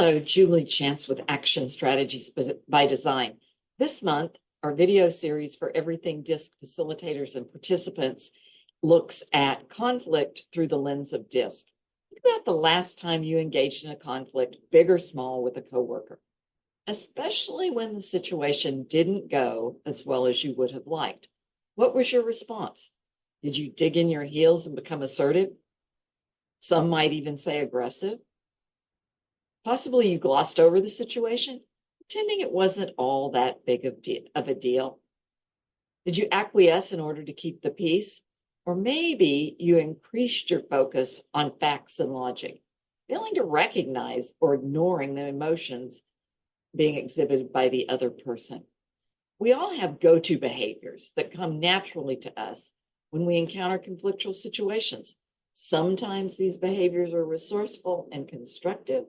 Hello, Julie Chance with Action Strategies by Design. This month, our video series for everything DiSC facilitators and participants looks at conflict through the lens of DiSC. Think about the last time you engaged in a conflict, big or small, with a coworker, especially when the situation didn't go as well as you would have liked. What was your response? Did you dig in your heels and become assertive? Some might even say aggressive. Possibly you glossed over the situation, pretending it wasn't all that big of a deal. Did you acquiesce in order to keep the peace? Or maybe you increased your focus on facts and logic, failing to recognize or ignoring the emotions being exhibited by the other person. We all have go-to behaviors that come naturally to us when we encounter conflictual situations. Sometimes these behaviors are resourceful and constructive,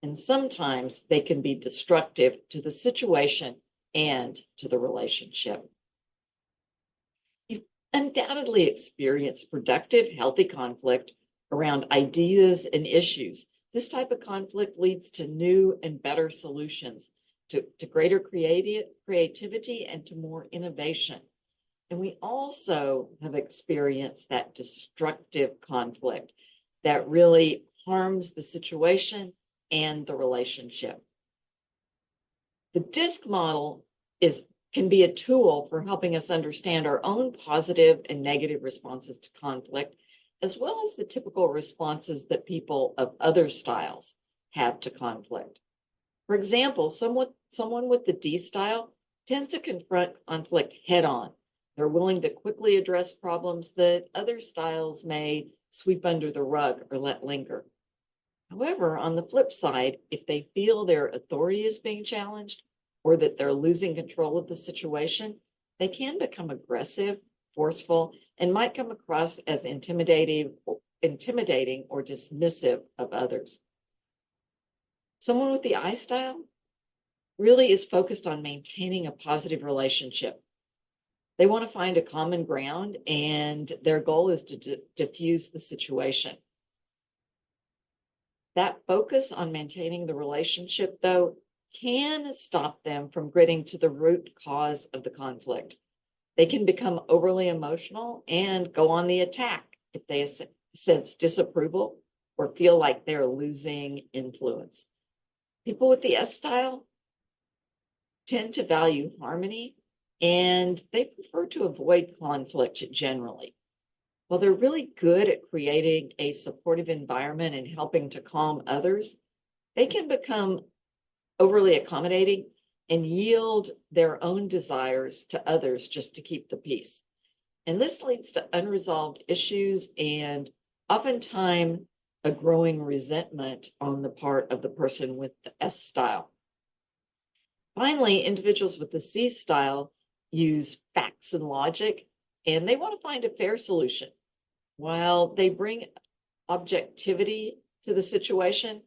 and sometimes they can be destructive to the situation and to the relationship. You've undoubtedly experienced productive, healthy conflict around ideas and issues. This type of conflict leads to new and better solutions, to greater creativity and to more innovation. And we also have experienced that destructive conflict that really harms the situation and the relationship. The DiSC model can be a tool for helping us understand our own positive and negative responses to conflict, as well as the typical responses that people of other styles have to conflict. For example, someone with the D style tends to confront conflict head on. They're willing to quickly address problems that other styles may sweep under the rug or let linger. However, on the flip side, if they feel their authority is being challenged or that they're losing control of the situation, they can become aggressive, forceful, and might come across as intimidating or dismissive of others. Someone with the I style really is focused on maintaining a positive relationship. They want to find a common ground, and their goal is to diffuse the situation. That focus on maintaining the relationship, though, can stop them from getting to the root cause of the conflict. They can become overly emotional and go on the attack if they sense disapproval or feel like they're losing influence. People with the S style tend to value harmony, and they prefer to avoid conflict generally. While they're really good at creating a supportive environment and helping to calm others, they can become overly accommodating and yield their own desires to others just to keep the peace. And this leads to unresolved issues and oftentimes a growing resentment on the part of the person with the S style. Finally, individuals with the C style use facts and logic, and they want to find a fair solution. While they bring objectivity to the situation,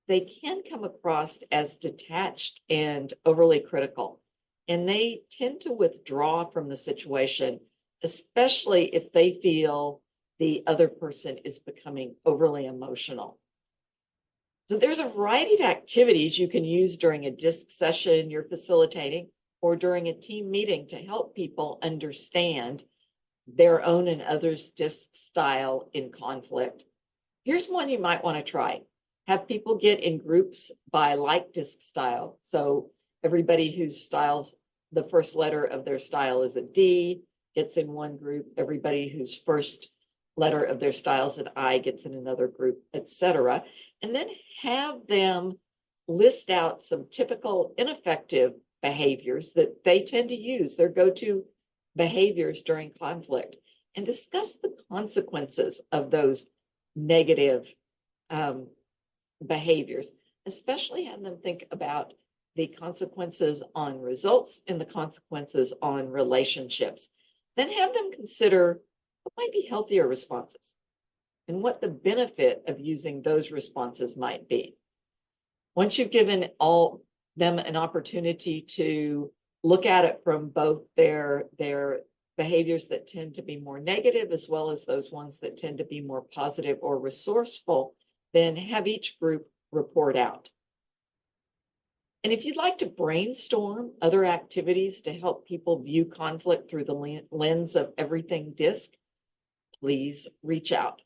they can come across as detached and overly critical, and they tend to withdraw from the situation, especially if they feel the other person is becoming overly emotional. So there's a variety of activities you can use during a DiSC session you're facilitating or during a team meeting to help people understand their own and others' DiSC style in conflict. Here's one you might want to try. Have people get in groups by like DiSC style. So everybody whose styles, the first letter of their style is a D gets in one group. Everybody whose first letter of their style is an I gets in another group, etc. And then have them list out some typical ineffective behaviors that they tend to use, their go-to behaviors during conflict, and discuss the consequences of those negative behaviors, especially have them think about the consequences on results and the consequences on relationships. Then have them consider what might be healthier responses and what the benefit of using those responses might be. Once you've given all them an opportunity to look at it from both their behaviors that tend to be more negative as well as those ones that tend to be more positive or resourceful, then have each group report out. And if you'd like to brainstorm other activities to help people view conflict through the lens of everything DiSC, please reach out.